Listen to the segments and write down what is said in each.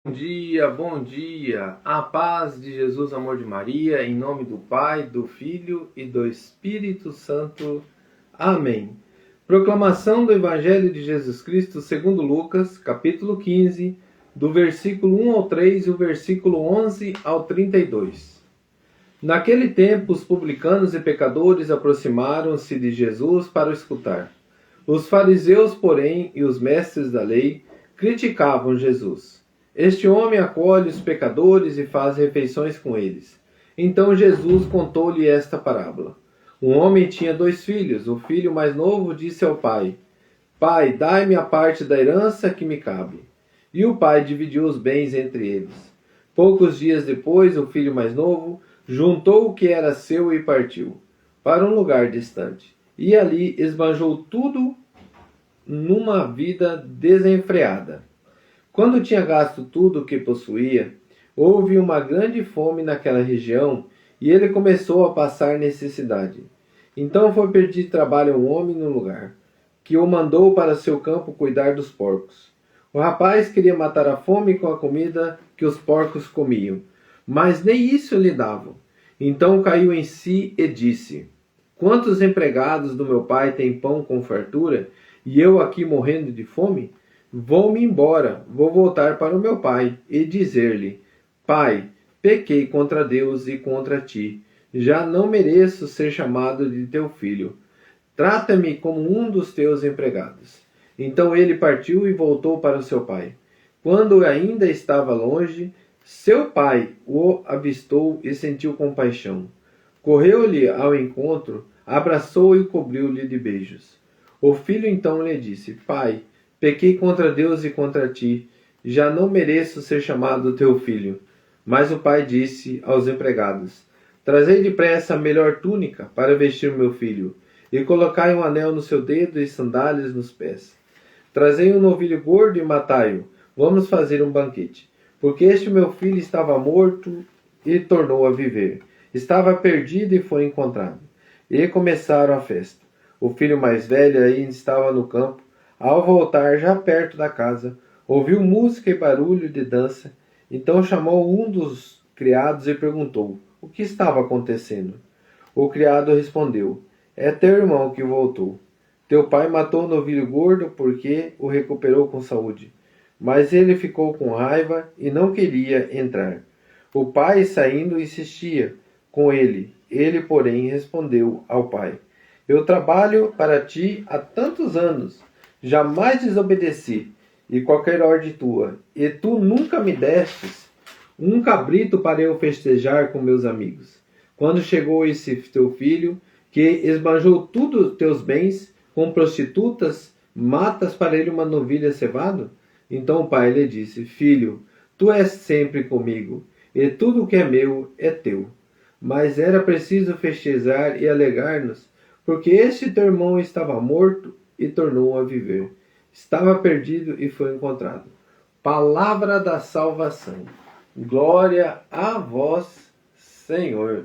Bom dia, a paz de Jesus, amor de Maria, em nome do Pai, do Filho e do Espírito Santo. Amém. Proclamação do Evangelho de Jesus Cristo segundo Lucas, capítulo 15, do versículo 1 ao 3 e o versículo 11 ao 32. Naquele tempo, os publicanos e pecadores aproximaram-se de Jesus para o escutar. Os fariseus, porém, e os mestres da lei criticavam Jesus. Este homem acolhe os pecadores e faz refeições com eles. Então Jesus contou-lhe esta parábola. Um homem tinha 2 filhos. O filho mais novo disse ao pai: Pai, dai-me a parte da herança que me cabe. E o pai dividiu os bens entre eles. Poucos dias depois, o filho mais novo juntou o que era seu e partiu para um lugar distante. E ali esbanjou tudo numa vida desenfreada. Quando tinha gasto tudo o que possuía, houve uma grande fome naquela região e ele começou a passar necessidade. Então foi pedir trabalho a um homem no lugar, que o mandou para seu campo cuidar dos porcos. O rapaz queria matar a fome com a comida que os porcos comiam, mas nem isso lhe davam. Então caiu em si e disse: Quantos empregados do meu pai têm pão com fartura, e eu aqui morrendo de fome? Vou-me embora, vou voltar para o meu pai e dizer-lhe: Pai, pequei contra Deus e contra ti. Já não mereço ser chamado de teu filho. Trata-me como um dos teus empregados. Então ele partiu e voltou para o seu pai. Quando ainda estava longe, seu pai o avistou e sentiu compaixão. Correu-lhe ao encontro, abraçou-o e cobriu-lhe de beijos. O filho então lhe disse: Pai, pequei contra Deus e contra ti, já não mereço ser chamado teu filho. Mas o pai disse aos empregados: Trazei depressa a melhor túnica para vestir meu filho, e colocai um anel no seu dedo e sandálias nos pés. Trazei um novilho gordo e matai-o. Vamos fazer um banquete. Porque este meu filho estava morto e tornou a viver. Estava perdido e foi encontrado. E começaram a festa. O filho mais velho ainda estava no campo. Ao voltar, já perto da casa, ouviu música e barulho de dança. Então chamou um dos criados e perguntou: O que estava acontecendo? O criado respondeu: É teu irmão que voltou. Teu pai matou o novilho gordo porque o recuperou com saúde. Mas ele ficou com raiva e não queria entrar. O pai, saindo, insistia com ele. Ele, porém, respondeu ao pai: Eu trabalho para ti há tantos anos. Jamais desobedeci, e qualquer ordem tua, e tu nunca me destes um cabrito para eu festejar com meus amigos. Quando chegou esse teu filho, que esbanjou tudo teus bens com prostitutas, matas para ele uma novilha cevada? Então o pai lhe disse: Filho, tu és sempre comigo, e tudo o que é meu é teu. Mas era preciso festejar e alegrar-nos, porque este teu irmão estava morto e tornou a viver. Estava perdido e foi encontrado. Palavra da salvação. Glória a vós, Senhor.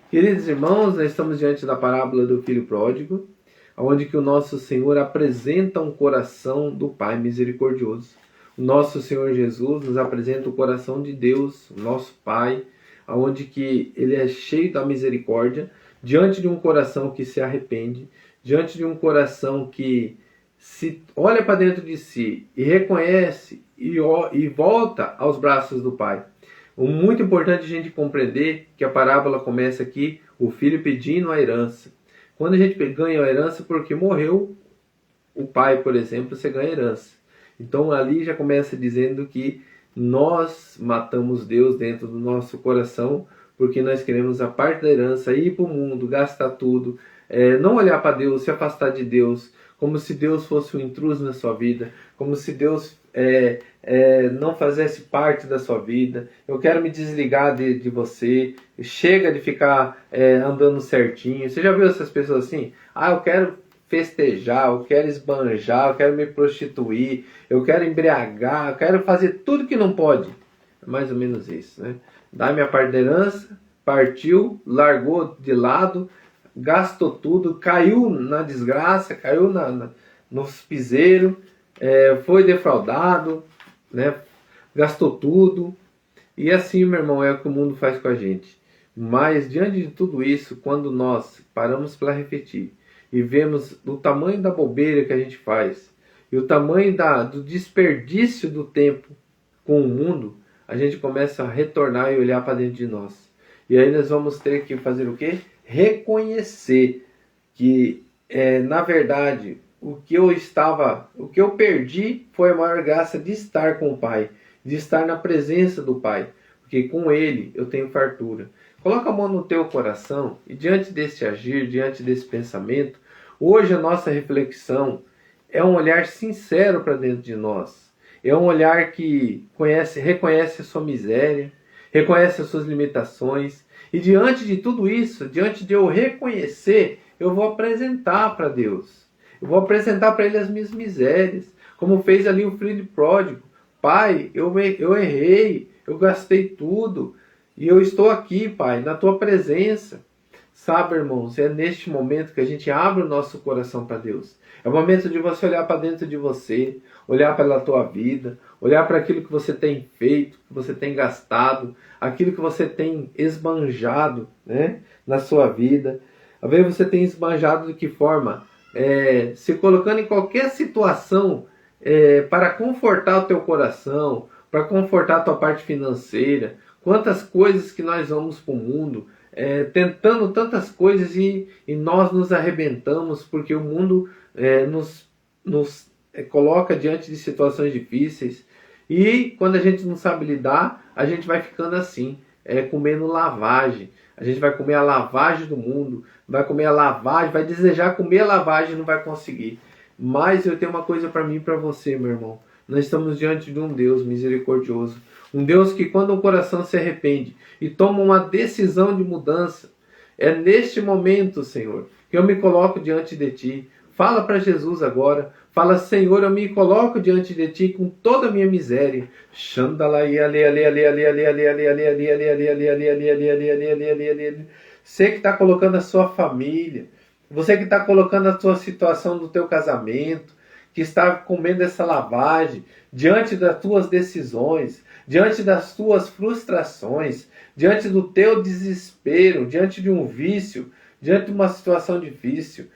Queridos irmãos, nós estamos diante da parábola do filho pródigo, onde que o nosso Senhor apresenta um coração do Pai misericordioso. O nosso Senhor Jesus nos apresenta o coração de Deus, o nosso Pai, onde que ele é cheio da misericórdia, diante de um coração que se arrepende, diante de um coração que se olha para dentro de si e reconhece e volta aos braços do Pai. Muito importante a gente compreender que a parábola começa aqui, o filho pedindo a herança. Quando a gente ganha a herança porque morreu o pai, por exemplo, você ganha herança. Então ali já começa dizendo que nós matamos Deus dentro do nosso coração porque nós queremos a parte da herança, ir para o mundo, gastar tudo, não olhar para Deus, se afastar de Deus, como se Deus fosse um intruso na sua vida, como se Deus não fizesse parte da sua vida. Eu quero me desligar de você, chega de ficar andando certinho. Você já viu essas pessoas assim? Eu quero festejar, eu quero esbanjar, eu quero me prostituir, eu quero embriagar, eu quero fazer tudo que não pode. É mais ou menos isso, né? Dá minha parte da herança, partiu, largou de lado, gastou tudo, caiu na desgraça, caiu nos piseiros, foi defraudado, né? gastou tudo. E assim, meu irmão, é o que o mundo faz com a gente. Mas diante de tudo isso, quando nós paramos para refletir e vemos o tamanho da bobeira que a gente faz e o tamanho do desperdício do tempo com o mundo, a gente começa a retornar e olhar para dentro de nós. E aí nós vamos ter que fazer o quê? Reconhecer que, na verdade, o que eu perdi foi a maior graça de estar com o Pai, de estar na presença do Pai, porque com Ele eu tenho fartura. Coloca a mão no teu coração e diante desse agir, diante desse pensamento, hoje a nossa reflexão é um olhar sincero para dentro de nós. É um olhar que reconhece a sua miséria, reconhece as suas limitações. E diante de tudo isso, diante de eu reconhecer, eu vou apresentar para Deus. Eu vou apresentar para Ele as minhas misérias. Como fez ali o filho pródigo. Pai, eu errei, eu gastei tudo. E eu estou aqui, Pai, na Tua presença. Sabe, irmãos, é neste momento que a gente abre o nosso coração para Deus. É o momento de você olhar para dentro de você, olhar pela tua vida, olhar para aquilo que você tem feito, que você tem gastado, aquilo que você tem esbanjado, né, na sua vida. Às vezes você tem esbanjado de que forma? Se colocando em qualquer situação para confortar o teu coração, para confortar a tua parte financeira. Quantas coisas que nós vamos para o mundo, tentando tantas coisas e nós nos arrebentamos porque o mundo nos coloca diante de situações difíceis e quando a gente não sabe lidar, a gente vai ficando assim, comendo lavagem. A gente vai comer a lavagem do mundo, vai comer a lavagem, vai desejar comer a lavagem e não vai conseguir. Mas eu tenho uma coisa para mim e para você, meu irmão. Nós estamos diante de um Deus misericordioso. Um Deus que quando o coração se arrepende e toma uma decisão de mudança, é neste momento, Senhor, que eu me coloco diante de Ti. Fala para Jesus agora. Fala, Senhor, eu me coloco diante de Ti com toda a minha miséria. Você que está colocando a sua família, você que está colocando a sua situação do teu casamento, que está comendo essa lavagem, diante das tuas decisões, diante das tuas frustrações, diante do teu desespero, diante de um vício, diante de uma situação difícil.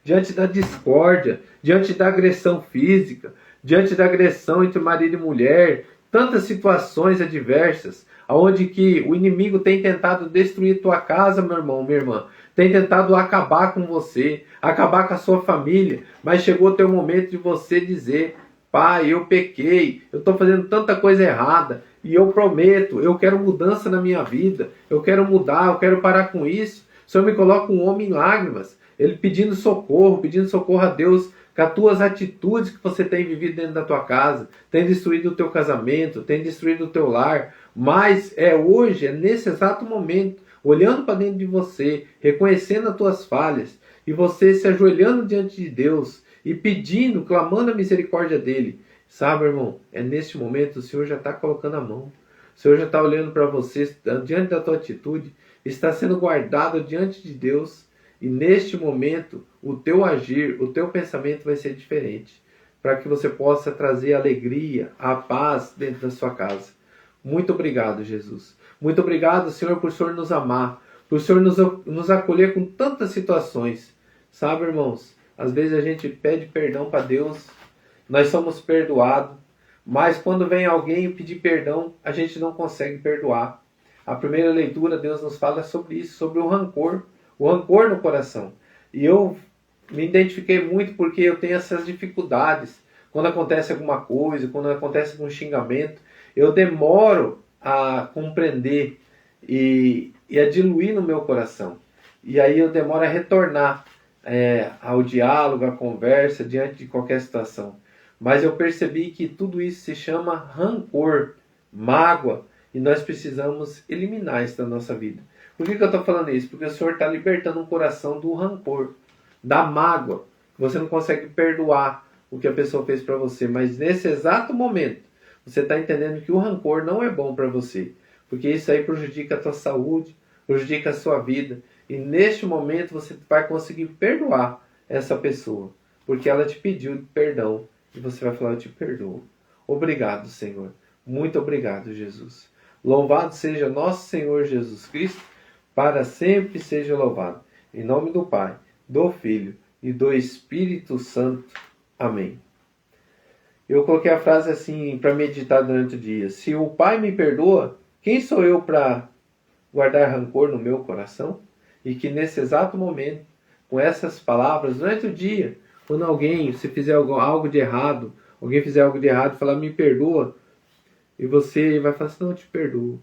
Diante da discórdia, diante da agressão física, diante da agressão entre marido e mulher, tantas situações adversas, onde que o inimigo tem tentado destruir tua casa, meu irmão, minha irmã, tem tentado acabar com você, acabar com a sua família, mas chegou o teu momento de você dizer: Pai, eu pequei, eu estou fazendo tanta coisa errada, e eu prometo, eu quero mudança na minha vida, eu quero mudar, eu quero parar com isso. O Senhor me coloca um homem em lágrimas, ele pedindo socorro a Deus, com as tuas atitudes que você tem vivido dentro da tua casa, tem destruído o teu casamento, tem destruído o teu lar, mas hoje, nesse exato momento, olhando para dentro de você, reconhecendo as tuas falhas, e você se ajoelhando diante de Deus, e pedindo, clamando a misericórdia dele. Sabe, irmão, neste momento o Senhor já está colocando a mão. O Senhor já está olhando para você, diante da tua atitude, está sendo guardado diante de Deus. E neste momento, o teu agir, o teu pensamento vai ser diferente. Para que você possa trazer alegria, a paz dentro da sua casa. Muito obrigado, Jesus. Muito obrigado, Senhor, por o Senhor nos amar. Por o Senhor nos acolher com tantas situações. Sabe, irmãos, às vezes a gente pede perdão para Deus, nós somos perdoados, mas quando vem alguém pedir perdão, a gente não consegue perdoar. A primeira leitura, Deus nos fala sobre isso, sobre o rancor no coração. E eu me identifiquei muito porque eu tenho essas dificuldades. Quando acontece alguma coisa, quando acontece algum xingamento, eu demoro a compreender e a diluir no meu coração. E aí eu demoro a retornar ao diálogo, à conversa, diante de qualquer situação. Mas eu percebi que tudo isso se chama rancor, mágoa, e nós precisamos eliminar isso da nossa vida. Por que eu estou falando isso? Porque o Senhor está libertando um coração do rancor, da mágoa. Você não consegue perdoar o que a pessoa fez para você, mas nesse exato momento, você está entendendo que o rancor não é bom para você, porque isso aí prejudica a tua saúde, prejudica a sua vida. E neste momento você vai conseguir perdoar essa pessoa, porque ela te pediu perdão. E você vai falar: eu te perdoo. Obrigado, Senhor. Muito obrigado, Jesus. Louvado seja nosso Senhor Jesus Cristo, para sempre seja louvado. Em nome do Pai, do Filho e do Espírito Santo. Amém. Eu coloquei a frase assim para meditar durante o dia: se o Pai me perdoa, quem sou eu para guardar rancor no meu coração? E que nesse exato momento, com essas palavras, durante o dia, quando alguém, se fizer algo de errado, alguém fizer algo de errado, falar: me perdoa, e você vai falar assim: não, eu te perdoo.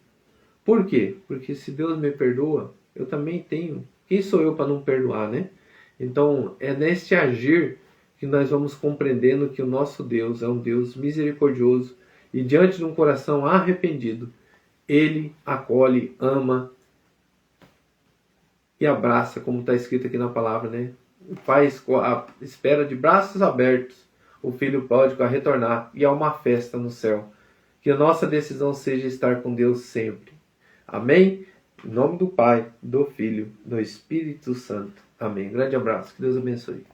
Por quê? Porque se Deus me perdoa, eu também tenho. Quem sou eu para não perdoar, né? Então, é neste agir que nós vamos compreendendo que o nosso Deus é um Deus misericordioso, e diante de um coração arrependido, Ele acolhe, ama e abraça, como está escrito aqui na palavra, né? O Pai espera de braços abertos o Filho pródigo a retornar, e há uma festa no céu. Que a nossa decisão seja estar com Deus sempre. Amém? Em nome do Pai, do Filho, do Espírito Santo. Amém. Grande abraço. Que Deus abençoe.